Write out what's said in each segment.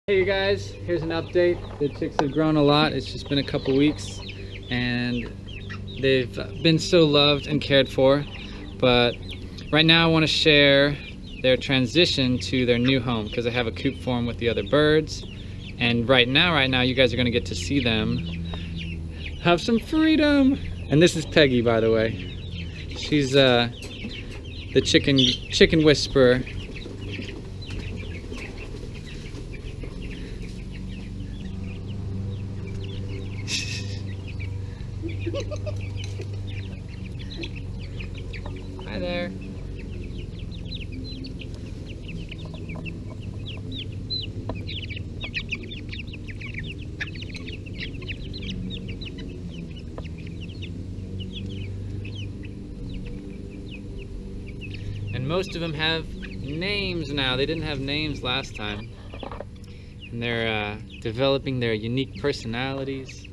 Hey guys, here's an update. The chicks have grown a lot. It's just been a couple weeks and they've been so loved and cared for. But right now I want to share their transition to their new home because I have a coop for them with the other birds. And right now you guys are going to get to see them have some freedom. And this is Peggy, by the way. She's the chicken whisperer. Hi there. And most of them have names now. They didn't have names last time. And they're developing their unique personalities.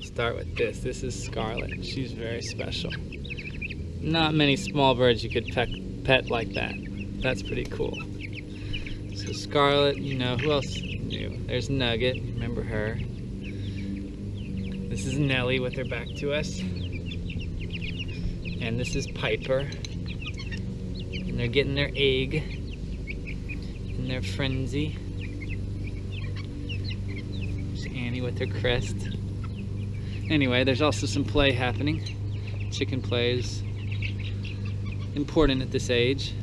Start with this. This is Scarlet. She's very special. Not many small birds you could pet like that. That's pretty cool. So Scarlet, you know, who else knew? There's Nugget, remember her. This is Nellie with her back to us. And this is Piper. And they're getting their egg in their frenzy. There's Annie with her crest. Anyway, there's also some play happening. Chicken play is important at this age.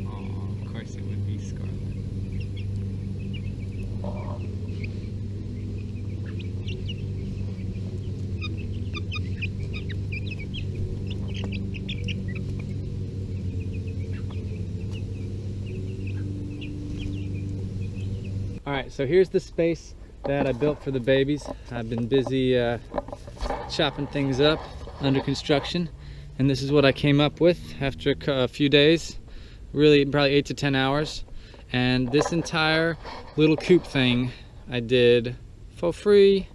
Oh, of course it would be Scarlet. Alright, so here's the space that I built for the babies. I've been busy chopping things up under construction, and this is what I came up with after a few days, really probably 8 to 10 hours. And this entire little coop thing I did for free.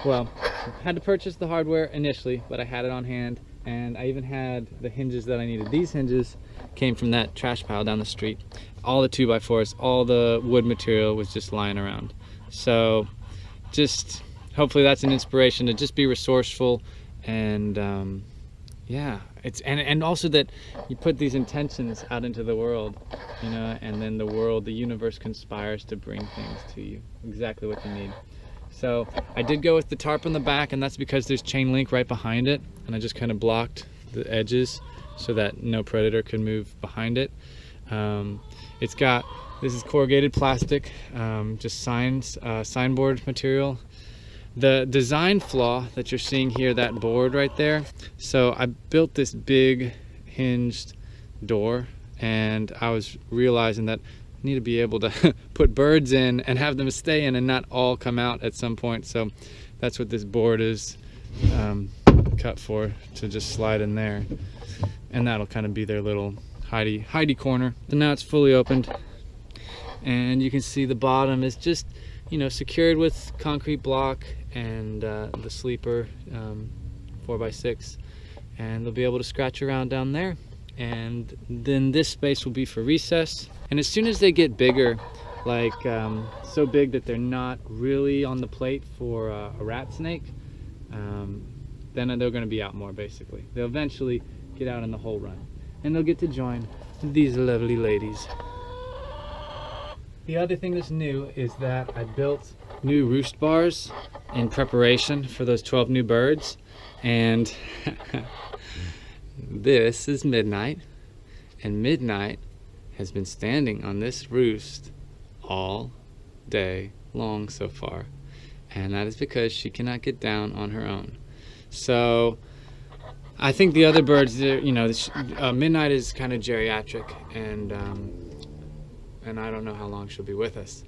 Well, I had to purchase the hardware initially, but I had it on hand, and I even had the hinges that I needed. These hinges came from that trash pile down the street. All the 2x4s, all the wood material was just lying around. So just hopefully that's an inspiration to just be resourceful, and yeah, it's and also that you put these intentions out into the world, you know, and then the universe conspires to bring things to you, exactly what you need. So I did go with the tarp on the back, and that's because there's chain link right behind it, and I just kind of blocked the edges so that no predator could move behind it. It's got, this is corrugated plastic, just signboard material. The design flaw that you're seeing here, that board right there, so I built this big hinged door, and I was realizing that I need to be able to put birds in and have them stay in and not all come out at some point. So that's what this board is cut for, to just slide in there, and that'll kind of be their little hidey corner. So now it's fully opened, and you can see the bottom is just, you know, secured with concrete block and the sleeper 4x6, and they'll be able to scratch around down there. And then this space will be for recess. And as soon as they get bigger, like so big that they're not really on the plate for a rat snake, then they're going to be out more. Basically, they'll eventually get out in the whole run, and they'll get to join these lovely ladies. The other thing that's new is that I built new roost bars in preparation for those 12 new birds. And this is Midnight, and Midnight has been standing on this roost all day long so far, and that is because she cannot get down on her own. So I think the other birds, you know, Midnight is kind of geriatric, and I don't know how long she'll be with us,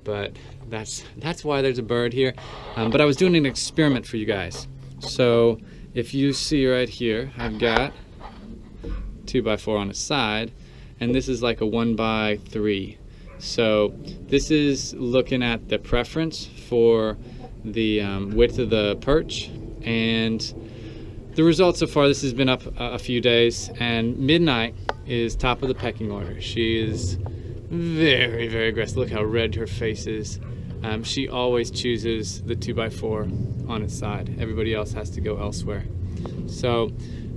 but that's why there's a bird here. But I was doing an experiment for you guys. So if you see right here, I've got 2x4 on its side, and this is like a 1x3. So this is looking at the preference for the width of the perch, and the results so far, this has been up a few days, and Midnight is top of the pecking order. She is very, very aggressive. Look how red her face is. She always chooses the 2x4 on its side. Everybody else has to go elsewhere. So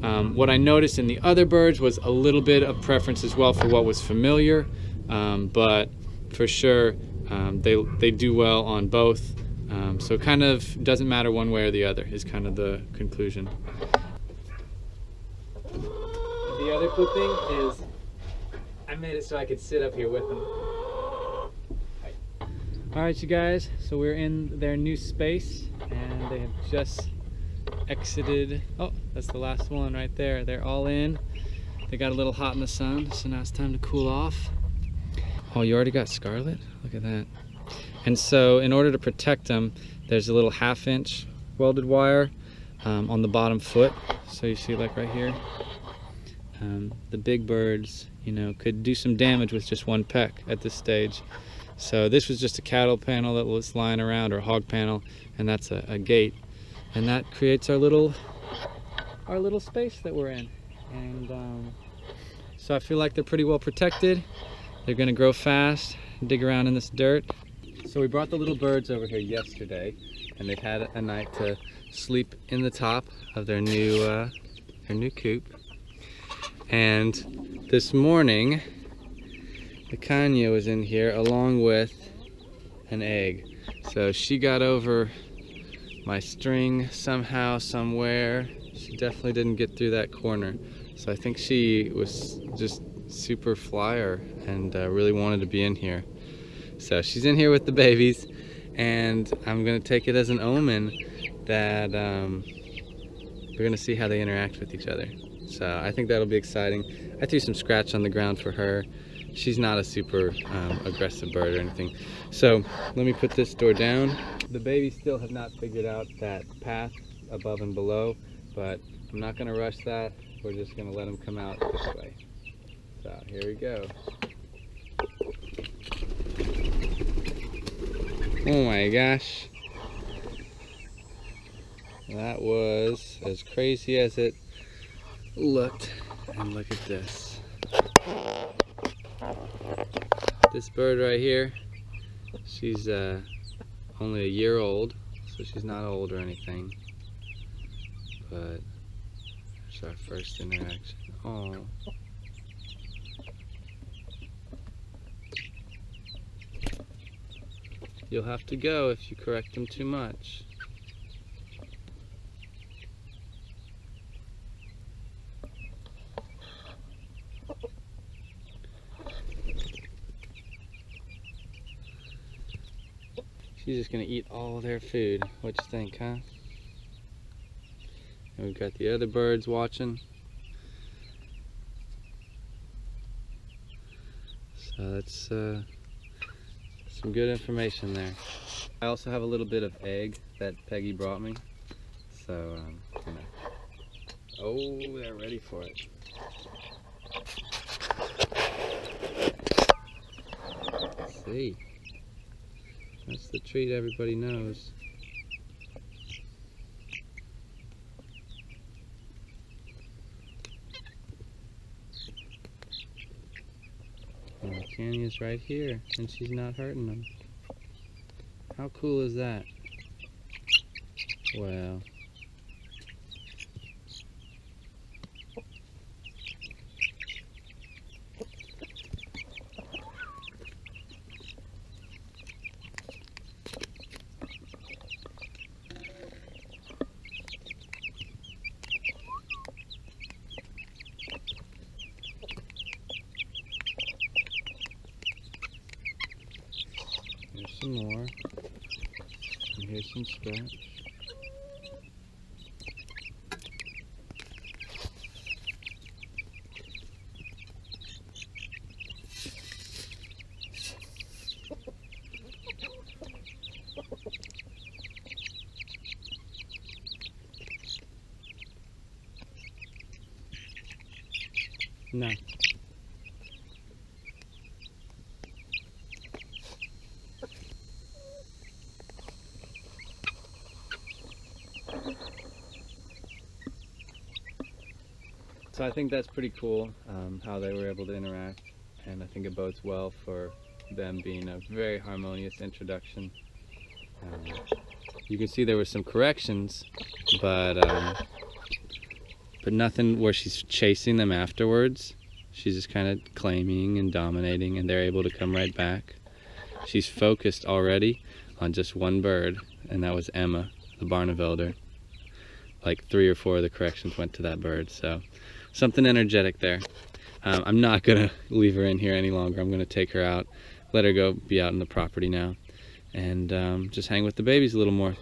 what I noticed in the other birds was a little bit of preference as well for what was familiar, but for sure they do well on both. So it kind of doesn't matter one way or the other is kind of the conclusion. The other cool thing is I made it so I could sit up here with them. Alright you guys, so we're in their new space and they have just exited. Oh, that's the last one right there. They're all in. They got a little hot in the sun, so now it's time to cool off. Oh, you already got scarlet? Look at that. And so in order to protect them, there's a little 1/2 inch welded wire on the bottom foot. So you see like right here. The big birds, you know, could do some damage with just one peck at this stage. So this was just a cattle panel that was lying around, or a hog panel, and that's a gate. And that creates our little space that we're in. And so I feel like they're pretty well protected. They're gonna grow fast, dig around in this dirt. So we brought the little birds over here yesterday, and they've had a night to sleep in the top of their new coop. And this morning, the Kanya was in here along with an egg. So she got over my string somehow, somewhere. She definitely didn't get through that corner. So I think she was just super flyer and really wanted to be in here. So she's in here with the babies, and I'm gonna take it as an omen that we're gonna see how they interact with each other. So I think that'll be exciting. I threw some scratch on the ground for her. She's not a super aggressive bird or anything. So let me put this door down. The babies still have not figured out that path above and below, but I'm not gonna rush that. We're just gonna let them come out this way. So here we go. Oh my gosh. That was as crazy as it looked. And look at this. This bird right here, she's only a year old, so she's not old or anything. But it's our first interaction. Oh. You'll have to go if you correct them too much. She's just gonna eat all their food. What you think, huh? And we've got the other birds watching. So that's some good information there. I also have a little bit of egg that Peggy brought me. So, oh, they're ready for it. Let's see. That's the treat everybody knows. And Canya's right here, and she's not hurting them. How cool is that? Well. Here's some more. And here's some scratch. No. So I think that's pretty cool, how they were able to interact, and I think it bodes well for them being a very harmonious introduction. You can see there were some corrections, but nothing where she's chasing them afterwards. She's just kind of claiming and dominating, and they're able to come right back. She's focused already on just one bird, and that was Emma, the Barnevelder. Like 3 or 4 of the corrections went to that bird, so something energetic there. I'm not gonna leave her in here any longer. I'm gonna take her out, let her go be out in the property now, and just hang with the babies a little more.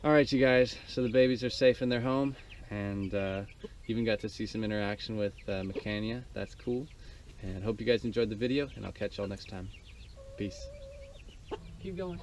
All right, you guys, so the babies are safe in their home, and even got to see some interaction with Mecania. That's cool, and hope you guys enjoyed the video, and I'll catch y'all next time. Peace. Keep going.